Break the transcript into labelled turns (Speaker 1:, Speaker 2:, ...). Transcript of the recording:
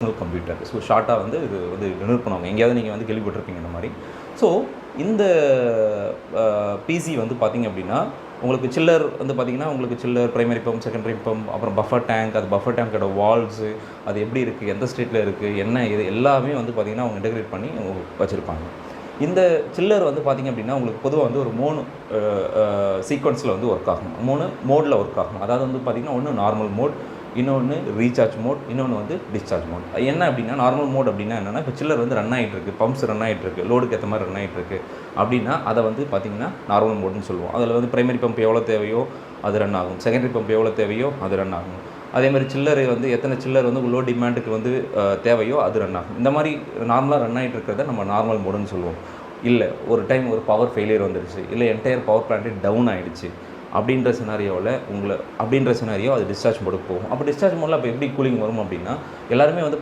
Speaker 1: Personal computer. So ஷார்ட்டாக வந்து இது வந்து டெனோட் பண்ணுவாங்க. எங்கேயாவது நீங்கள் வந்து கேள்விப்பட்டிருப்பீங்க இந்த மாதிரி. ஸோ இந்த பிசி வந்து பார்த்திங்க அப்படின்னா உங்களுக்கு சில்லர் வந்து பார்த்திங்கன்னா உங்களுக்கு chiller, primary pump, secondary pump, அப்புறம் பஃபர் டேங்க், அது பஃபர் டேங்கோட வால்ஸு அது எப்படி இருக்குது, எந்த ஸ்டேட்டில் இருக்குது, என்ன இது எல்லாமே வந்து பார்த்திங்கன்னா அவங்க இன்டெகிரேட் பண்ணி வச்சுருப்பாங்க. இந்த சில்லர் வந்து பார்த்திங்க அப்படின்னா உங்களுக்கு பொதுவாக வந்து ஒரு 3 சீக்வன்ஸில் வந்து ஒர்க் ஆகும், 3 மோடில் ஒர்க் ஆகும். அதாவது வந்து பார்த்திங்கன்னா ஒன்று நார்மல் மோட், இன்னொன்று ரீசார்ஜ் மோட், இன்னொன்று வந்து டிஸ்சார்ஜ் மோட். என்ன அப்படின்னா நார்மல் மோட் அப்படின்னா என்னென்னா, இப்போ சில்லர் வந்து ரன் ஆகிட்டுருக்கு, பம்ப்ஸ் ரன் ஆகிட்டுருக்கு, லோடுக்கு ஏற்ற மாதிரி ரன் ஆகிட்டுருக்கு அப்படின்னா அதை வந்து பார்த்திங்கன்னா நார்மல் மோட்னு சொல்லுவோம். அதில் வந்து பிரைமரி பம்ப் எவ்வளோ தேவையோ அது ரன் ஆகும், செகண்டரி பம்ப் எவ்வளோ தேவையோ அது ரன் ஆகும். அதேமாதிரி சில்லர் வந்து எத்தனை சில்லர் வந்து லோ டிமாண்டுக்கு வந்து தேவையோ அது ரன் ஆகும். இந்த மாதிரி நார்மலாக ரன் ஆகிட்டு இருக்கிறத நம்ம நார்மல் மோடுன்னு சொல்லுவோம். இல்லை ஒரு டைம் ஒரு பவர் ஃபெயிலியர் வந்துடுச்சு, இல்லை என்டையர் பவர் பிளான்ட்டே டவுன் ஆகிடுச்சு அப்படின்ற சினாரியோவில் அது டிஸ்சார்ஜ் மோடுக்கு போகும். அப்போ டிஸ்சார்ஜ் மோடில் அப்போ எப்படி கூலிங் வரும் அப்படின்னா எல்லாருமே வந்து